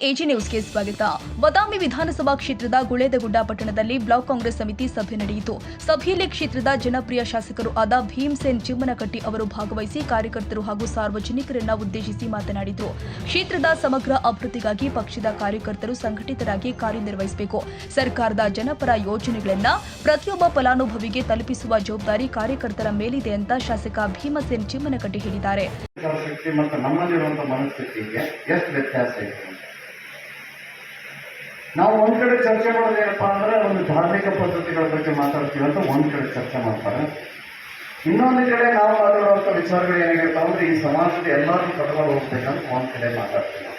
AG ನ್ಯೂಸ್ಗೆ ಸ್ವಾಗತ. ಬದಾಮಿ ವಿಧಾನಸಭಾ ಕ್ಷೇತ್ರದ ಗುಳೇದಗುಡ್ಡ ಪಟ್ಟಣದಲ್ಲಿ ಬ್ಲಾಕ್ ಕಾಂಗ್ರೆಸ್ ಸಮಿತಿ ಸಭೆ ನಡೆಯಿತು. ಸಭೆಯಲ್ಲಿ ಕ್ಷೇತ್ರದ ಜನಪ್ರಿಯ ಶಾಸಕರು ಆದ ಭೀಮಸೇನ್ ಚಿಮ್ಮನಕಟ್ಟಿ ಅವರು ಭಾಗವಹಿಸಿ ಕಾರ್ಯಕರ್ತರು ಹಾಗೂ ಸಾರ್ವಜನಿಕರನ್ನ ಉದ್ದೇಶಿಸಿ ಮಾತನಾಡಿದರು. ಕ್ಷೇತ್ರದ ಸಮಗ್ರ ಅಭಿವೃದ್ಧಿಗಾಗಿ ಪಕ್ಷದ ಕಾರ್ಯಕರ್ತರು ಸಂಘಟಿತರಾಗಿ ಕಾರ್ಯನಿರ್ವಹಿಸಬೇಕು. ಸರ್ಕಾರದ ಜನಪರ ಯೋಜನೆಗಳನ್ನು ಪ್ರತಿಯೊಬ್ಬ ಫಲಾನುಭವಿಗೆ ತಲುಪಿಸುವ ಜವಾಬ್ದಾರಿ ಕಾರ್ಯಕರ್ತರ ಮೇಲಿದೆ ಅಂತ ಶಾಸಕ ಭೀಮಸೇನ್ ಚಿಮ್ಮನಕಟ್ಟಿ ಹೇಳಿದ್ದಾರೆ. ಮತ್ತು ನಮ್ಮಲ್ಲಿರುವಂಥ ಮನಸ್ಥಿತಿಗೆ ಎಷ್ಟು ವ್ಯತ್ಯಾಸ ಇದೆ. ನಾವು ಒಂದ್ ಕಡೆ ಚರ್ಚೆ ಮಾಡೋದೇನಪ್ಪ ಅಂದ್ರೆ ಒಂದು ಧಾರ್ಮಿಕ ಪದ್ಧತಿಗಳ ಬಗ್ಗೆ ಮಾತಾಡ್ತೀವಿ ಅಂತ ಒಂದ್ ಕಡೆ ಚರ್ಚೆ ಮಾಡ್ತಾರೆ. ಇನ್ನೊಂದು ಕಡೆ ನಾವು ಮಾತಾಡುವಂಥ ವಿಚಾರಗಳು ಏನಾಗಿರ್ತಾವ ಅಂದ್ರೆ ಈ ಸಮಾಜದ ಎಲ್ಲರೂ ಕಟ್ಕೊಂಡು ಹೋಗ್ಬೇಕಂತ ಒಂದ್ ಕಡೆ ಮಾತಾಡ್ತೀವಿ.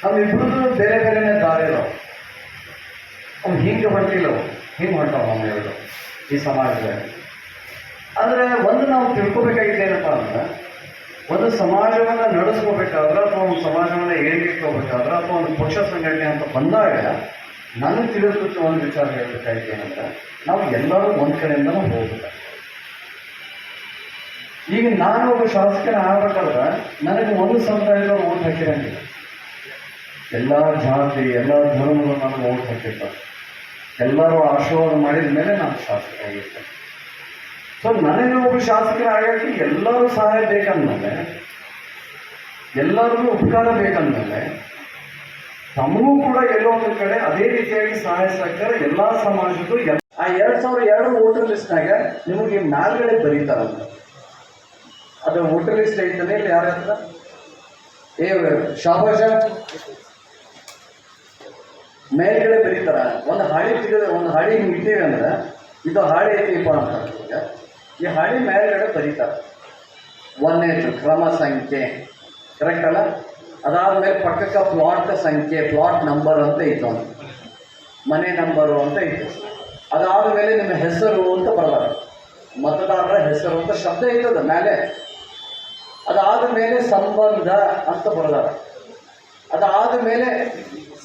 ನಾವು ಇಬ್ಬರದ್ದು ಬೇರೆ ಬೇರೆನೇ ದಾರಿ ಇರೋ ಅವು ಹಿಂಗೆ ಹೊಂಟಿಲ್ಲ, ಹಿಂಗೆ ಹೊಂಟಾವ ನಮ್ಮ ಎರಡು ಈ ಸಮಾಜದಲ್ಲಿ. ಆದರೆ ಒಂದು ನಾವು ತಿಳ್ಕೊಬೇಕಾಗಿದ್ದೇನಪ್ಪ ಅಂದ್ರೆ ಒಂದು ಸಮಾಜವನ್ನು ನಡೆಸ್ಕೋಬೇಕಾದ್ರೆ ಅಥವಾ ಒಂದು ಸಮಾಜವನ್ನು ಏಳಿಗೆಕೋಬೇಕಾದ್ರೆ ಅಥವಾ ಒಂದು ಪಕ್ಷ ಸಂಘಟನೆ ಅಂತ ಬಂದಾಗ ನನಗೆ ತಿಳಿದ ಒಂದು ವಿಚಾರ ಹೇಳ್ಬೇಕಾಗಿದ್ದೇನಂದ್ರೆ ನಾವು ಎಲ್ಲರೂ ಒಂದು ಕಡೆಯಿಂದನೂ ಹೋಗ್ಬೇಕು. ಈಗ ನಾನು ಒಬ್ಬ ಶಾಸಕನ ಆಗ್ಬೇಕಾದ್ರೆ ನನಗೆ ಒಂದು ಸಮುದಾಯದವ್ರು ಓಟ್ ಹಾಕಿರಂಗಿಲ್ಲ. ಎಲ್ಲ ಜಾತಿ ಎಲ್ಲ ಧರ್ಮಗಳು ನನಗೆ ಓಟ್ ಹಾಕಿರ್ತಾರೆ. ಎಲ್ಲರೂ ಆಶೀರ್ವಾದ ಮಾಡಿದ ಮೇಲೆ ನಾನು ಶಾಸಕ ಆಗಿರ್ತೇನೆ. ಸೊ ನನಗೆ ಒಬ್ಬ ಶಾಸಕರಾಗಕ್ಕೆ ಎಲ್ಲರೂ ಸಹಾಯ ಬೇಕಂದ್ಮೇಲೆ, ಎಲ್ಲರಿಗೂ ಉಪಕಾರ ಬೇಕಂದ್ಮೇಲೆ ತಮಗೂ ಕೂಡ ಎಲ್ಲೋ ಒಂದು ಕಡೆ ಅದೇ ರೀತಿಯಾಗಿ ಸಹಾಯ ಸಹಕಾರ ಎಲ್ಲ ಸಮಾಜದ್ದು ಆ 2002 ವೋಟರ್ ಲಿಸ್ಟ್ನಾಗ ನಿಮಗೆ ಮ್ಯಾಲ್ಗಡೆ ಬರೀತಾರಂತ. ಅದು ವೋಟರ್ ಲಿಸ್ಟ್ ಐತನೇ ಯಾರ ಹತ್ರ ಶಾಬಾಜ ಮೇಲ್ಗಡೆ ಬರೀತಾರ. ಒಂದು ಹಾಳಿ ತೆಗೆದ್ರೆ ಒಂದು ಹಾಳಿ ಹಿಂಗೆ ಇಟ್ಟೀವಿ ಅಂದ್ರೆ ಇದು ಹಾಳಿ ಐತಿಪ್ಪ ಅಂತ ಈ ಹಾಳಿ ಮೇಲ್ಗಡೆ ಬರೀತಾರೆ. ಒಂದನೇದು ಕ್ರಮ ಸಂಖ್ಯೆ ಕರೆಕ್ಟ್ ಅಲ್ಲ. ಅದಾದ್ಮೇಲೆ ಪಕ್ಕಕ್ಕೆ ಪ್ಲಾಟ್ ಸಂಖ್ಯೆ, ಪ್ಲಾಟ್ ನಂಬರ್ ಅಂತ ಇತ್ತು, ಒಂದು ಮನೆ ನಂಬರು ಅಂತ ಇತ್ತು. ಅದಾದ್ಮೇಲೆ ನಿಮ್ಮ ಹೆಸರು ಅಂತ ಬರ್ತಾರೆ, ಮತದಾರರ ಹೆಸರು ಅಂತ ಶಬ್ದ ಇರ್ತದ ಮೇಲೆ. ಅದಾದ ಮೇಲೆ ಸಂಬಂಧ ಅಂತ ಬರ್ದಾರ. ಅದಾದ ಮೇಲೆ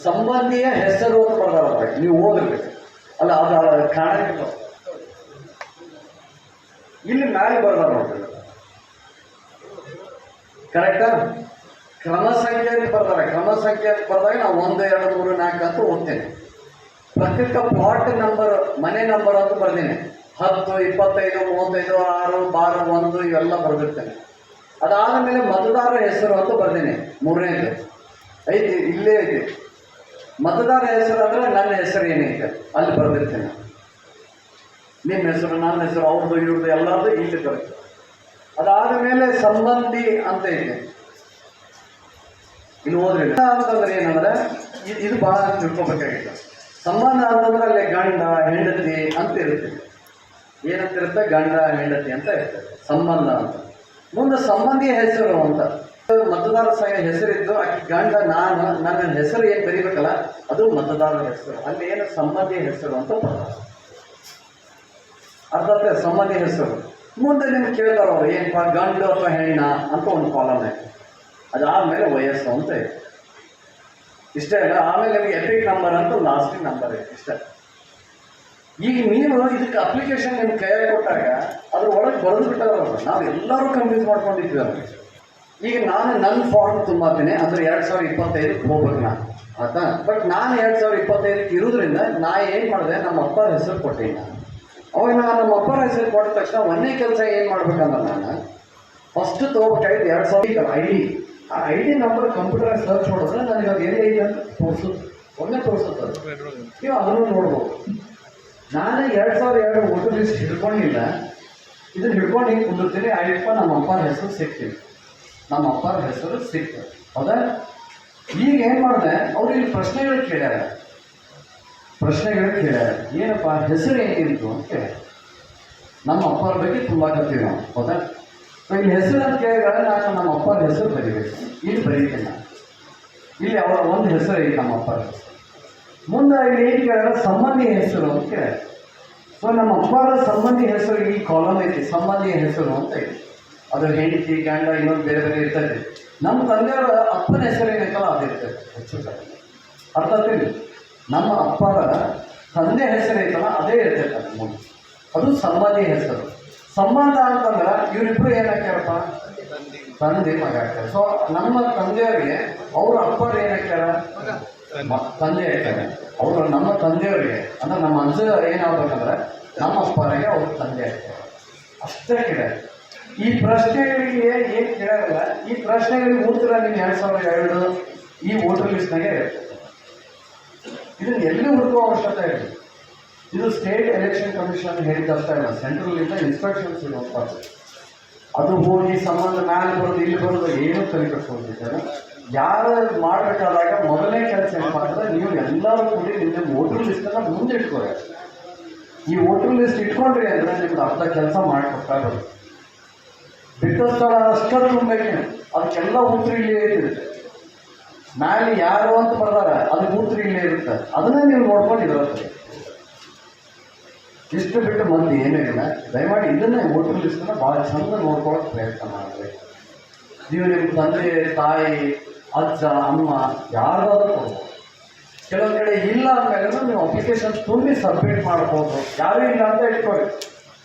ಸಂಬಂಧಿಯ ಹೆಸರು ಅಂತ ಬರ್ದಾರ. ನೀವು ಓದಿರ್ಬೇಕು ಅಲ್ಲ, ಅದು ಕಾಣಕ್ಕೆ ಇಲ್ಲಿ ಮ್ಯಾಲೆ ಬರ್ದಾರ ನೋಡ್ರಿ. ಕರೆಕ್ಟಾ? ಕ್ರಮ ಸಂಖ್ಯೆ ಅಂತ ಬರ್ತಾರೆ. ಕ್ರಮ ಸಂಖ್ಯೆ ಅಂತ ಬರ್ದಾಗ ನಾವು 1, 2, 3, 4 ಅಂತ ಓದ್ತೇನೆ. ಪಕ್ಕಕ್ಕೆ ಪ್ಲಾಟ್ ನಂಬರ್, ಮನೆ ನಂಬರ್ ಅಂತ ಬರ್ತೀನಿ. 10, 25, 35, 6, 12, 1 ಇವೆಲ್ಲ ಬರೆದಿರ್ತೇನೆ. ಅದಾದ ಮೇಲೆ ಮತದಾರ ಹೆಸರು ಅಂತ ಬರ್ತೀನಿ. 3ನೇದು ಐತಿ, ಇಲ್ಲೇ ಐತಿ. ಮತದಾರ ಹೆಸರು ಅಂದ್ರೆ ನನ್ನ ಹೆಸರು ಏನೈತೆ ಅಲ್ಲಿ ಬರೆದಿರ್ತೇನೆ. ನಿಮ್ಮ ಹೆಸರು, ನನ್ನ ಹೆಸರು, ಅವ್ರದ್ದು ಇವ್ರದ್ದು ಎಲ್ಲರದ್ದು ಇಲ್ಲಿ ಬರುತ್ತೆ. ಅದಾದ ಮೇಲೆ ಸಂಬಂಧಿ ಅಂತ ಇದೆ, ಇಲ್ಲಿ ಹೋದ್ರಿ ಅಂತಂದ್ರೆ ಏನಂದ್ರೆ ಇದು ಬಹಳ ತಿಳ್ಕೊಬೇಕಾಗಿತ್ತು. ಸಂಬಂಧ ಅಂತಂದ್ರೆ ಅಲ್ಲಿ ಗಂಡ ಹೆಂಡತಿ ಅಂತ ಇರುತ್ತೆ. ಏನಂತಿರುತ್ತೆ? ಗಂಡ ಹೆಂಡತಿ ಅಂತ ಇರ್ತದೆ ಸಂಬಂಧ ಅಂತ. ಮುಂದೆ ಸಂಬಂಧಿಯ ಹೆಸರು ಅಂತ ಮತದಾರ ಹೆಸರಿದ್ದು ಆಕೆ ಗಂಡ, ನಾನು ನನ್ನ ಹೆಸರು ಏನು ಬರೀಬೇಕಲ್ಲ ಅದು ಮತದಾರರ ಹೆಸರು. ಅಲ್ಲಿ ಏನು ಸಂಬಂಧಿಯ ಹೆಸರು ಅಂತ ಬರ್ತಾರೆ. ಅರ್ಥಾತ್ ಸಂಬಂಧಿ ಹೆಸರು. ಮುಂದೆ ನಿಮ್ಗೆ ಕೇಳ್ತಾರ ಅವ್ರು ಏನಪ್ಪ ಗಂಡು ಅಥವಾ ಹೆಣ್ಣ ಅಂತ ಒಂದು ಕಾಲಮ್ ಐತೆ. ಅದಾದ್ಮೇಲೆ ವಯಸ್ಸು ಅಂತ ಇದೆ. ಇಷ್ಟೇ ಅಲ್ಲ. ಆಮೇಲೆ ನಿಮಗೆ ಎಪಿಕ್ ನಂಬರ್ ಅಂತ ಲಾಸ್ಟಿಗೆ ನಂಬರ್ ಐತೆ. ಇಷ್ಟೇ. ಈಗ ನೀವು ಇದಕ್ಕೆ ಅಪ್ಲಿಕೇಶನ್ ನಿಮ್ಗೆ ಕೈಯಾಗಿ ಕೊಟ್ಟಾಗ ಅದ್ರ ಒಳಗೆ ಬರೆದು ಬಿಟ್ಟಾರಲ್ಲ, ನಾವು ಎಲ್ಲರೂ ಕನ್ಫ್ಯೂಸ್ ಮಾಡ್ಕೊಂಡಿದ್ವಿ ಅವ್ರಿಗೆ. ಈಗ ನಾನು ನನ್ನ ಫಾರ್ಮ್ ತುಂಬಾತೀನಿ ಅಂದ್ರೆ 2025 ಹೋಗ್ಬೇಕು ನಾನು, ಆಯ್ತಾ? ಬಟ್ ನಾನು 2025 ಇರೋದ್ರಿಂದ ನಾ ಏನು ಮಾಡಿದೆ, ನಮ್ಮ ಅಪ್ಪರ ಹೆಸರು ಕೊಟ್ಟೆ. ನಾನು ಅವಾಗ ನಮ್ಮ ಅಪ್ಪರ ಹೆಸರು ಕೊಟ್ಟ ತಕ್ಷಣ ಒಂದೇ ಕೆಲಸ ಏನು ಮಾಡ್ಬೇಕಂದ್ರೆ ನಾನು ಫಸ್ಟ್ ತೊಗೋಬೇಕಾಗಿದ್ದು 2000 ID. ಆ ID ನಂಬರ್ ಕಂಪ್ಯೂಟರ್ ಸರ್ಚ್ ಮಾಡಿದ್ರೆ ನನಗೆ ಅದು ಎಲ್ಲಿ ಐತೆ ಅಂತ ತೋರಿಸುತ್ತೆ, ಒಮ್ಮೆ ತೋರಿಸುತ್ತದೆ. ನೀವು ಅದನ್ನು ನೋಡ್ಬೋದು. ನಾನು 2002 ವೋಟರ್ ಲಿಸ್ಟ್ ಹಿಡ್ಕೊಂಡಿಲ್ಲ. ಇದನ್ನು ಹಿಡ್ಕೊಂಡು ಹಿಂಗೆ ಕುಂದಿರ್ತೀನಿ. ಆಯ್ತಪ್ಪ ನಮ್ಮ ಅಪ್ಪನ ಹೆಸರು ಸಿಗ್ತೀನಿ, ನಮ್ಮ ಅಪ್ಪನ ಹೆಸರು ಸಿಗ್ತದೆ. ಹೌದಾ? ಈಗ ಏನು ಮಾಡಿದೆ, ಅವ್ರು ಇಲ್ಲಿ ಪ್ರಶ್ನೆಗಳು ಕೇಳ್ಯಾರ. ಏನಪ್ಪ ಹೆಸರು ಏನಿತ್ತು ಅಂತ ಕೇಳಿ ನಮ್ಮ ಅಪ್ಪರ ಬಗ್ಗೆ ತುಂಬ ಕತ್ತೀವಿ ನಾವು. ಹೌದಾ? ಇಲ್ಲಿ ಹೆಸರು ಅಂತ ಕೇಳಿದಾಗ ನಾನು ನಮ್ಮ ಅಪ್ಪನ ಹೆಸರು ಬರೀಬೇಕು. ಇಲ್ಲಿ ಬರೀತೀನಿ ನಾನು. ಇಲ್ಲಿ ಅವರ ಒಂದು ಹೆಸರು ಐತಿ, ನಮ್ಮ ಅಪ್ಪರ ಹೆಸರು. ಮುಂದೆ ಇಲ್ಲಿ ಏನು ಕೇಳಿದ್ರೆ ಸಂಬಂಧಿ ಹೆಸರು ಅಂತ ಕೇಳಿ. ಸೊ ನಮ್ಮ ಅಪ್ಪರ ಸಂಬಂಧಿ ಹೆಸರು ಈ ಕಾಲಮ್ ಐತಿ, ಸಂಬಂಧಿಯ ಹೆಸರು ಅಂತ ಐತಿ. ಅದು ಹೆಂಡತಿ, ಗಂಡ, ಇನ್ನೊಂದು ಬೇರೆ ಬೇರೆ ಇರ್ತದೆ. ನಮ್ಮ ತಂದೆಯವರ ಅಪ್ಪನ ಹೆಸರು ಏನೈತಲ್ಲ ಅದು ಇರ್ತದೆ ಹೆಚ್ಚು ಕಡೆ. ಅರ್ಥ ಆಗ್ತಿಲ್ಲ? ನಮ್ಮ ಅಪ್ಪರ ತಂದೆ ಹೆಸರು ಐತಲ್ಲ ಅದೇ ಇರ್ತೈತೆ ಮುಂದೆ, ಅದು ಸಂಬಂಧಿ ಹೆಸರು. ಸಂಬಂಧ ಅಂತಂದ್ರೆ ಇವರಿಬ್ರು ಏನಾಕ್ಯಾರಪ್ಪ, ತಂದೆ ಮಗ ಆಗ್ತಾರೆ. ಸೊ ನಮ್ಮ ತಂದೆಯವರಿಗೆ ಅವ್ರ ಅಪ್ಪರು ಏನಾಕ್ಯಾರ, ತಂದೆ ಆಗ್ತಾರೆ. ಅವರು ನಮ್ಮ ತಂದೆಯವರಿಗೆ ಅಂದ್ರೆ ನಮ್ಮ ಅಜ್ಜ ಏನಾಗ್ಬೇಕಂದ್ರೆ ನಮ್ಮ ಅಪ್ಪರಿಗೆ ಅವ್ರ ತಂದೆ ಆಗ್ತಾರೆ. ಅಷ್ಟೇ ಕೇಳ. ಈ ಪ್ರಶ್ನೆಗಳಿಗೆ ಏನ್ ಕೇಳಲ್ಲ, ಈ ಪ್ರಶ್ನೆಗಳಿಗೆ ಉತ್ತರ ನೀವು 2002 ಈ ವೋಟರ್ ಲಿಸ್ಟ್ನಾಗೆ ಇರುತ್ತೆ. ಇದನ್ನ ಎಲ್ಲಿ ಹುಡುಕುವ ಅವಶ್ಯಕತೆ ಇದೆ. ಇದು ಸ್ಟೇಟ್ ಎಲೆಕ್ಷನ್ ಕಮಿಷನ್ ಹೇಳಿದಷ್ಟೇ ಇಲ್ಲ, ಸೆಂಟ್ರಲ್ ಇಂದ ಇನ್ಸ್ಟ್ರಕ್ಷನ್ಸ್ ಇರುವಂತ. ಅದು ಹೋಗಿ ಸಂಬಂಧ ಮ್ಯಾಲೆ ಬರೋದು ಇಲ್ಲಿ ಬರೋದು ಏನೂ ತಲೆಕಟ್ಕೊಂಡಿದ್ದಾರೆ. ಯಾರು ಮಾಡಬೇಕಾದಾಗ ಮೊದಲನೇ ಕೆಲಸ ಏನು ಮಾಡಿದ್ರೆ, ನೀವು ಎಲ್ಲರೂ ಕೂಡಿ ನಿಮ್ಮ ವೋಟರ್ ಲಿಸ್ಟನ್ನು ಮುಂದೆ ಇಟ್ಕೊಳ್ಳಿ. ಈ ವೋಟರ್ ಲಿಸ್ಟ್ ಇಟ್ಕೊಂಡ್ರಿ ಅಂದ್ರೆ ನಿಮ್ಗೆ ಅರ್ಧ ಕೆಲಸ ಮಾಡಿಕೊಟ್ಟಾಗೋದು. ಬಿಟ್ಟ ಸ್ಥಳ ಅಷ್ಟೇ ತುಂಬಬೇಕು, ಅದಕ್ಕೆಲ್ಲ ಉತ್ತರ ಇಲ್ಲೇ ಇರುತ್ತೆ. ಮ್ಯಾಲೆ ಯಾರು ಅಂತ ಬರ್ದಾರ ಅದಕ್ಕೆ ಉತ್ತರ ಇಲ್ಲೇ ಇರುತ್ತೆ, ಅದನ್ನೇ ನೀವು ನೋಡ್ಕೊಂಡು ಇರುತ್ತೆ. ಇಷ್ಟು ಬಿಟ್ಟು ಮಂದಿ ಏನೂ ಇಲ್ಲ. ದಯಮಾಡಿ ಇದನ್ನೇ ವೋಟರ್ ಲಿಸ್ಟನ್ನು ಭಾಳ ಚಂದ ನೋಡ್ಕೊಳ್ಳೋಕೆ ಪ್ರಯತ್ನ ಮಾಡಿದ್ರೆ. ನೀವು ನಿಮ್ಮ ತಂದೆ ತಾಯಿ ಅಜ್ಜ ಅಮ್ಮ ಯಾರ್ದಾದ್ರೂ ಕೊಡ್ಬೋದು. ಕೆಲವೊಂದು ಕಡೆ ಇಲ್ಲ ಅಂದಮೇಲೆ ನೀವು ಅಪ್ಲಿಕೇಶನ್ ತುಂಬಿ ಸಬ್ಮಿಟ್ ಮಾಡ್ಬೋದು. ಯಾರೂ ಇಲ್ಲ ಅಂತ ಇಟ್ಕೊಳ್ಳಿ,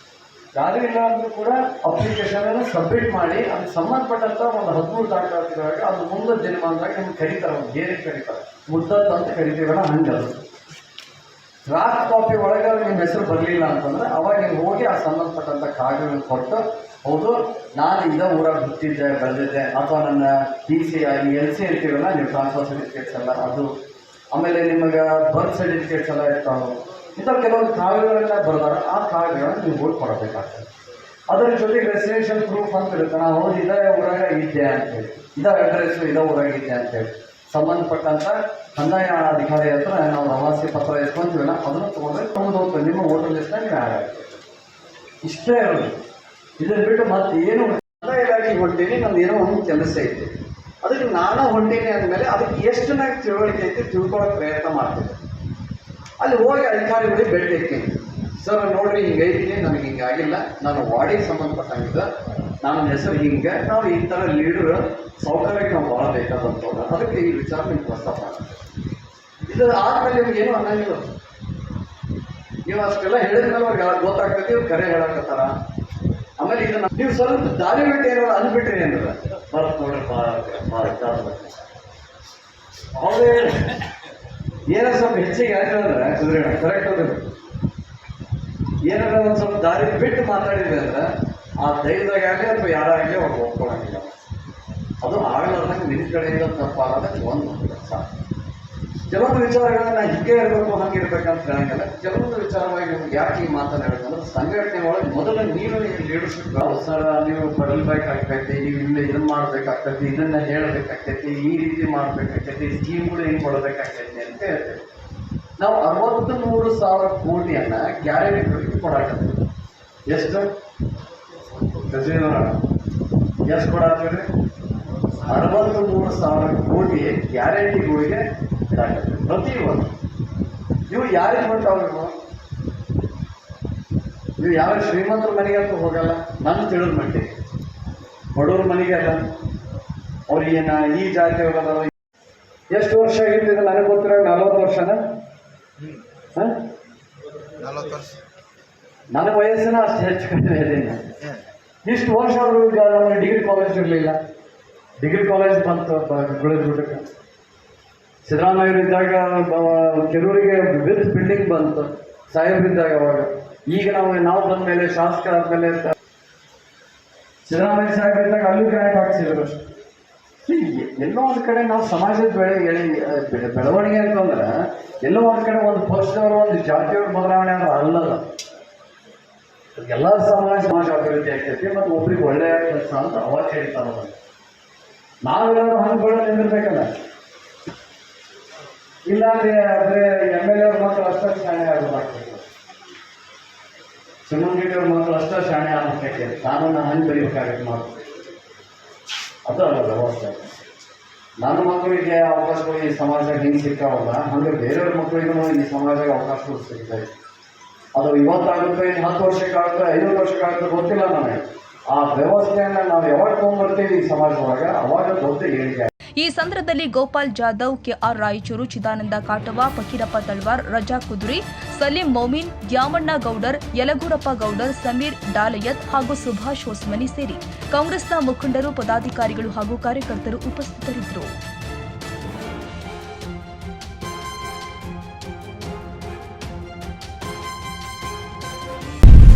ಯಾರೂ ಇಲ್ಲ ಅಂದ್ರೂ ಕೂಡ ಅಪ್ಲಿಕೇಶನ್ ಸಬ್ಮಿಟ್ ಮಾಡಿ ಅದಕ್ಕೆ ಸಂಬಂಧಪಟ್ಟಂತ ಒಂದು 13 ದಾಖಲಾತಿಗಳಾಗ ಅದು ಮುಂದೆ ದಿನಮಾನದಾಗ ನಿಮ್ಗೆ ಕರೀತಾರೆ. ಒಂದು ಏನಕ್ಕೆ ಕರೀತಾರೆ, ಮುದ್ದತ್ ಅಂತ ಕರಿತೀವಲ್ಲ, ಹಂಗದು. ಡ್ರಾಫ್ಟ್ ಕಾಪಿ ಒಳಗೆ ನಿಮ್ಮ ಹೆಸರು ಬರಲಿಲ್ಲ ಅಂತಂದ್ರೆ ಅವಾಗ ನೀವು ಹೋಗಿ ಆ ಸಂಬಂಧಪಟ್ಟಂಥ ಕಾಗದಗಳನ್ನು ಕೊಟ್ಟು, ಹೌದು ನಾನು ಇದೇ ಊರಾಗ ಹುಟ್ಟಿದ್ದೆ ಬೆಳೆದಿದ್ದೆ, ಅಥವಾ ನನ್ನ PC LC ಇರ್ತೀವಲ್ಲ ನೀವು ಟ್ರಾನ್ಸ್ಫರ್ ಸರ್ಟಿಫಿಕೇಟ್ಸ್ ಎಲ್ಲ ಅದು, ಆಮೇಲೆ ನಿಮಗೆ ಬರ್ತ್ ಸರ್ಟಿಫಿಕೇಟ್ಸ್ ಎಲ್ಲ ಇರ್ತಾವೆ. ಇಂಥ ಕೆಲವೊಂದು ಕಾಗದಗಳೆಲ್ಲ ಬರ್ದಾರ, ಆ ಕಾಗದಗಳನ್ನು ನೀವು ಓಟ್ ಕೊಡಬೇಕಾಗ್ತದೆ. ಅದರ ಜೊತೆಗೆ ರೆಸಿಡೆನ್ಷಿಯಲ್ ಪ್ರೂಫ್ ಅಂತ ಇರುತ್ತೆ. ನಾವು ಹೌದು ಇದೇ ಊರಾಗ ಇದ್ದೆ ಅಂತೇಳಿ, ಇದೇ ಅಡ್ರೆಸ್ಸು ಇದೇ ಊರಾಗಿದ್ದೆ ಅಂತೇಳಿ ಸಂಬಂಧಪಟ್ಟಂಥ ಕಂದಾಯ ಅಧಿಕಾರಿ ಹತ್ರ ನಾವು ರವಾಸಿ ಪತ್ರ ಎತ್ಕೊಂತೀವಲ್ಲ ಅದನ್ನು ತೊಗೊಂಡ್ರೆ ತೊಗೊಂಡು ನಿಮ್ಮ ವೋಟರ್ ಲಿಸ್ಟ್ನಾಗ ನೀವು ಆ್ಯಡ್ ಆಗ್ತದೆ. ಇಷ್ಟೇ ಇರೋದು. ಇದನ್ನು ಬಿಟ್ಟು ಮತ್ತೆ ಏನು ಕಂದಾಯ ಇಲಾಖೆಗೆ ಹೊಂಟೀನಿ, ನಮ್ದು ಏನೋ ಒಂದು ಕೆಲಸ ಐತಿ, ಅದಕ್ಕೆ ನಾನು ಹೊಂಟೀನಿ ಅಂದಮೇಲೆ ಅದಕ್ಕೆ ಎಷ್ಟು ನನಗೆ ತಿಳುವಳಿಕೆ ಐತಿ ತಿಳ್ಕೊಳ್ಳೋಕೆ ಪ್ರಯತ್ನ ಮಾಡ್ತೀನಿ. ಅಲ್ಲಿ ಹೋಗಿ ಅಧಿಕಾರಿಗಳಿಗೆ ಭೇಟಿ ಇರ್ತೀನಿ. ಸರ್ ನೋಡ್ರಿ ಹಿಂಗೈತಿ, ನನಗೆ ಹಿಂಗಾಗಿಲ್ಲ, ನಾನು ವಾರ್ಡಿಗೆ ಸಂಬಂಧಪಟ್ಟಂಗಿದ್ದ, ನನ್ನ ಹೆಸರು ಹಿಂಗೆ, ನಾವು ಈ ಥರ ಲೀಡರ್ ಸೌಕರ್ಯಕ್ಕೆ ನಾವು ಭಾಳ ಬೇಕಾದಂಥವ್ರು, ಅದಕ್ಕೆ ಈ ವಿಚಾರ ನಿಮ್ಗೆ ಪ್ರಸ್ತಾಪ ಮಾಡ್ತೀನಿ. ಇದು ಆದಮೇಲೆ ನಿಮ್ಗೆ ಏನು ಅನ್ನಂಗಿಲ್ಲ. ನೀವು ಅಷ್ಟೆಲ್ಲ ಹೇಳಿದ್ಮೇಲೆ ಅವ್ರಿಗೆ ಗೊತ್ತಾಗ್ತೈತಿ, ಇವ್ರು ಕರೆ ಹೇಳಕತ್ತಾರ. ಆಮೇಲೆ ಇದನ್ನ ನೀವು ಸ್ವಲ್ಪ ದಾರಿ ಬಿಟ್ಟು ಏನಾದ್ರು ಅಂದ್ಬಿಟ್ರಿ ಅಂದ್ರೆ ಬರ್ತ್ ನೋಡ್ರಿ ಅವರೇ ಏನೋ ಸ್ವಲ್ಪ ಹೆಚ್ಚಿಗೆ ಹೇಳ್ತಂದ್ರೆ ಕುದುರೆ ಕರೆಕ್ಟ್ ಹೋಗ್ಬೇಕು. ಏನಾದ್ರು ಒಂದು ಸ್ವಲ್ಪ ದಾರಿ ಬಿಟ್ಟು ಮಾತಾಡಿದ್ರೆ ಅಂದ್ರೆ ಆ ಧೈರ್ಯದಾಗ ಆಗಲಿ ಅಥವಾ ಯಾರಾಗಲಿ ಅವ್ರು ಒಪ್ಕೊಳ್ಳೋಂಗಿಲ್ಲ. ಅದು ಆಗಲಾರ್ದಂಗೆ ನಿನ್ನ ಕಡೆಯಿಂದ ತಪ್ಪಾಗೋದಕ್ಕೆ ಒಂದು ಕೆಲಸ. ಕೆಲವೊಂದು ವಿಚಾರಗಳನ್ನ ನಾ ಹೀಗೆ ಇರಬೇಕು ಹಂಗೆ ಇರ್ಬೇಕಂತ ಹೇಳಂಗಿಲ್ಲ. ಕೆಲವೊಂದು ವಿಚಾರವಾಗಿ ನಿಮ್ಗೆ ಯಾಕೆ ಈ ಮಾತನಾಡಬೇಕಂದ್ರೆ ಸಂಘಟನೆ ಒಳಗೆ ಮೊದಲು ನೀವು ಲೀಡರ್ಶಿಪ್ ಸರ್ ನೀವು ಬರಲ್ಬೇಕಾಗ್ತೈತಿ, ನೀವು ಇಲ್ಲ ಇದನ್ನ ಮಾಡ್ಬೇಕಾಗ್ತೈತಿ, ಇದನ್ನ ಹೇಳಬೇಕಾಗ್ತೈತಿ, ಈ ರೀತಿ ಮಾಡ್ಬೇಕಾಗ್ತೈತಿ, ಸ್ಕೀಮ್ಗಳು ಹಿಂಗೆ ಕೊಡಬೇಕಾಗ್ತೈತಿ ಅಂತ ಹೇಳ್ತೇವೆ. ನಾವು 63,000 ಕೋಟಿಯನ್ನ ಗ್ಯಾರಂಟಿಗಳಿಗೆ ಕೊಡಾಕತ್ತೀವಿ. ಎಷ್ಟು ಎಷ್ಟು ಕೊಡಾಕ್ತೀವಿ? 63,000 ಕೋಟಿ ಗ್ಯಾರಂಟಿಗಳಿಗೆ ಇದಾಗತ್ತೆ ಪ್ರತಿ ವರ್ಷ. ನೀವು ಯಾರಿಗೆ ಹೊಂಟಾವ್ರಿಗೂ ನೀವು ಯಾವ ಶ್ರೀಮಂತರ ಮನೆಗೆ ಅಂತೂ ಹೋಗಲ್ಲ. ನಾನು ತಿಳಿದ ಮಟ್ಟಿಗೆ ಬಡವ್ರ ಮನೆಗೆ ಅಲ್ಲ. ಅವ್ರಿಗೇನ ಈ ಜಾತಿಯವ್ರದವ ಎಷ್ಟು ವರ್ಷ ಆಗಿರ್ತಿದೆ ನನಗೆ ಗೊತ್ತಿರೋ 40 ವರ್ಷನ. ನನ್ನ ವಯಸ್ಸಿನ ಅಷ್ಟು ಹೆಚ್ಚು ಕಡಿಮೆ ಇದೀನಿ. ಇಷ್ಟು ವರ್ಷ ಆದರೂ ಈಗ ನಮಗೆ ಡಿಗ್ರಿ ಕಾಲೇಜ್ ಇರಲಿಲ್ಲ. ಡಿಗ್ರಿ ಕಾಲೇಜ್ ಬಂತು ಗುಳೇದಗುಡ್ಡಕ್ಕೆ. ಸಿದ್ದರಾಮಯ್ಯರು ಇದ್ದಾಗ ಕೆಲವರಿಗೆ ವಿತ್ ಬಿಲ್ಡಿಂಗ್ ಬಂತು, ಸಾಹೇಬ್ರಿದ್ದಾಗ ಅವಾಗ. ಈಗ ನಾವು ಬಂದ ಮೇಲೆ ಶಾಸಕ ಆದಮೇಲೆ ಸಿದ್ದರಾಮಯ್ಯ ಸಾಹೇಬ್ರಿದ್ದಾಗ ಅಲ್ಲೂ ಗ್ರ್ಯಾಂಟ್ ಹಾಕ್ಸಿದ್ರು. ಎಲ್ಲೋ ಒಂದು ಕಡೆ ನಾವು ಸಮಾಜದ ಬೆಳವಣಿಗೆ ಅಂತಂದ್ರೆ ಎಲ್ಲೋ ಒಂದು ಕಡೆ ಒಂದು ಪಕ್ಷದವರು ಒಂದು ಜಾತಿಯವ್ರ ಬದಲಾವಣೆ ಅಂದ್ರೆ ಅಲ್ಲದ. ಎಲ್ಲ ಸಮಾಜ ಅಭಿವೃದ್ಧಿ ಆಗ್ತೈತಿ ಮತ್ತು ಒಬ್ರಿಗೆ ಒಳ್ಳೆಯ ಕೆಲಸ ಅಂತ ಅವಾಗ ಹೇಳ್ತಾರ. ನಾವೆಲ್ಲರೂ ಹಂಗೆ ನಿಂದಿರ್ಬೇಕಲ್ಲ. ಇಲ್ಲಾಂದ್ರೆ ಅಂದ್ರೆ MLA ಅವ್ರ ಮಕ್ಕಳು ಅಷ್ಟೇ ಶಾಣೆ ಆಗಬೇಕಾಗ್ತದೆ, ಸಿಮಂಗೇಟಿ ಅವ್ರ ಮಕ್ಕಳು ಅಷ್ಟೇ ಶಾಣೆ ಆಗಬೇಕಾಗ್ತದೆ. ಕಾನೂನು ಹಂಗೆ ಬರೀಬೇಕಾಗತ್ತೆ ಮಾತು. ಅದು ಅಲ್ಲ ವ್ಯವಸ್ಥೆ. ನನ್ನ ಮಕ್ಕಳಿಗೆ ಅವಕಾಶಗಳು ಈ ಸಮಾಜದಾಗ ಹಿಂಗೆ ಸಿಕ್ಕಾವಲ್ಲ, ಹಂಗೆ ಬೇರೆಯವ್ರ ಮಕ್ಕಳಿಗೂ ಈ ಸಮಾಜದಾಗ ಅವಕಾಶಗಳು ಸಿಗ್ತಾವೆ. ಅದು ಇವತ್ತಾಗುತ್ತೆ, 10 ವರ್ಷಕ್ಕಾಗುತ್ತೆ, 5 ವರ್ಷಕ್ಕಾಗುತ್ತೆ ಗೊತ್ತಿಲ್ಲ ನನಗೆ. ಆ ವ್ಯವಸ್ಥೆಯನ್ನು ನಾವು ಯಾವಾಗ ತೊಗೊಂಡ್ಬರ್ತೀವಿ ಈ ಸಮಾಜದೊಳಗೆ ಅವಾಗ ದೊಡ್ಡ ಏಳಿಗೆ. ಈ ಸಂದರ್ಭದಲ್ಲಿ ಗೋಪಾಲ್ ಜಾಧವ್, ಕೆಆರ್ ರಾಯಚೂರು, ಚಿದಾನಂದ ಕಾಟವ, ಫಕೀರಪ್ಪ ತಳ್ವಾರ್, ರಜಾ ಕುದುರಿ, ಸಲೀಂ ಮೌಮಿನ್, ದ್ಯಾಮಣ್ಣ ಗೌಡರ್, ಯಲಗೂರಪ್ಪ ಗೌಡರ್, ಸಮೀರ್ ಡಾಲಯತ್ ಹಾಗೂ ಸುಭಾಷ್ ಹೊಸ್ಮನಿ ಸೇರಿ ಕಾಂಗ್ರೆಸ್ನ ಮುಖಂಡರು, ಪದಾಧಿಕಾರಿಗಳು ಹಾಗೂ ಕಾರ್ಯಕರ್ತರು ಉಪಸ್ಥಿತರಿದ್ದರು.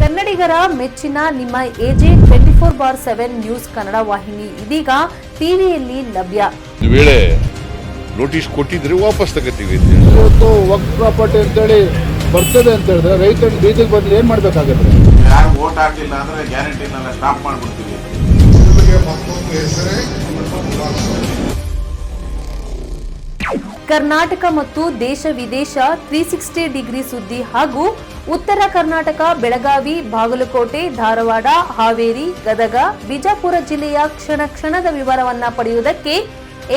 ಕನ್ನಡಿಗರ ಮೆಚ್ಚಿನ ನಿಮ್ಮ ಎಜೆ 24/7 ನ್ಯೂಸ್ ಕನ್ನಡ ವಾಹಿನಿ ಇದೀಗ ಟಿವಿಯಲ್ಲಿ ಲಭ್ಯ. ಒಂದು ವೇಳೆ ನೋಟಿಸ್ ಕೊಟ್ಟಿದ್ರೆ ವಾಪಸ್ ತಗೋತೀವಿ. ಇವತ್ತು ವಕ್ಫ್ ಪ್ರಾಪರ್ಟಿ ಅಂತೇಳಿ ಬರ್ತದೆ ಅಂತ ಹೇಳಿದ್ರೆ ರೈತರು ಬೀದಿಗೆ ಬಂದು ಏನ್ ಮಾಡ್ಬೇಕಾಗತ್ತೆ? ಯಾರು ವೋಟ್ ಹಾಕಿಲ್ಲ ಅಂದ್ರೆ ಗ್ಯಾರಂಟಿನೆಲ್ಲ ಸ್ಟಾಪ್ ಮಾಡ್ಬಿಡ್ತೀವಿ. ಕರ್ನಾಟಕ ಮತ್ತು ದೇಶ ವಿದೇಶ 360 ಡಿಗ್ರಿ ಸುದ್ದಿ ಹಾಗೂ ಉತ್ತರ ಕರ್ನಾಟಕ, ಬೆಳಗಾವಿ, ಬಾಗಲಕೋಟೆ, ಧಾರವಾಡ, ಹಾವೇರಿ, ಗದಗ, ಬಿಜಾಪುರ ಜಿಲ್ಲೆಯ ಕ್ಷಣ ಕ್ಷಣದ ವಿವರವನ್ನ ಪಡೆಯುವುದಕ್ಕೆ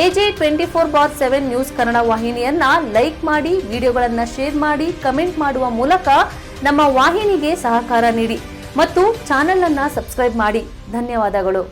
ಎಜೆ 24/7 ನ್ಯೂಸ್ ಕನ್ನಡ ವಾಹಿನಿಯನ್ನ ಲೈಕ್ ಮಾಡಿ, ವಿಡಿಯೋಗಳನ್ನ ಶೇರ್ ಮಾಡಿ, ಕಮೆಂಟ್ ಮಾಡುವ ಮೂಲಕ ನಮ್ಮ ವಾಹಿನಿಗೆ ಸಹಕಾರ ನೀಡಿ ಮತ್ತು ಚಾನೆಲ್ ಅನ್ನ ಸಬ್ಸ್ಕ್ರೈಬ್ ಮಾಡಿ. ಧನ್ಯವಾದಗಳು.